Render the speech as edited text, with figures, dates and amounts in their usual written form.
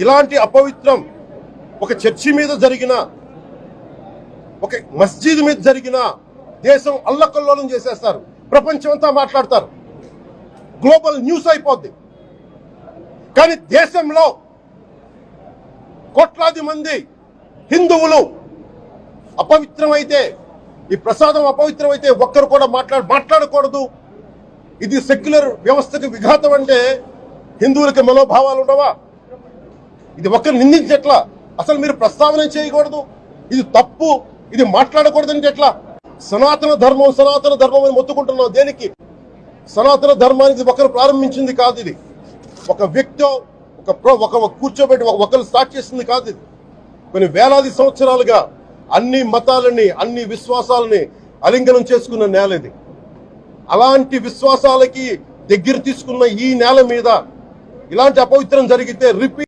ఇలాంటి అపవిత్రం ఒక చర్చి మీద జరిగిన, ఒక మస్జిద్ మీద జరిగిన దేశం అల్లకల్లోలం చేసేస్తారు, ప్రపంచం అంతా మాట్లాడతారు, గ్లోబల్ న్యూస్ అయిపోద్ది. కానీ దేశంలో కోట్లాది మంది హిందువులు అపవిత్రమైతే, ఈ ప్రసాదం అపవిత్రమైతే ఒక్కరు కూడా మాట్లాడకూడదు, ఇది సెక్యులర్ వ్యవస్థకు విఘాతం అంటే హిందువులకి మనోభావాలు ఉండవా? ఇది ఒక్కరు నిందించట్లా, అసలు మీరు ప్రస్తావన చేయకూడదు, ఇది తప్పు, ఇది మాట్లాడకూడదంటే ఎట్లా? సనాతన ధర్మం అని మొత్తుకుంటున్నాం. దేనికి? సనాతన ధర్మానికి ఒకరు ప్రారంభించింది కాదు, ఇది ఒక వ్యక్తి ఒక కూర్చోబెట్టి ఒకరు స్టార్ట్ చేసింది కాదు. ఇది కొన్ని వేలాది సంవత్సరాలుగా అన్ని మతాలని, అన్ని విశ్వాసాలని అలింగనం చేసుకున్న నేల ఇది. అలాంటి విశ్వాసాలకి దగ్గర తీసుకున్న ఈ నేల మీద ఇలాంటి అపవిత్రం జరిగితే రిపీట్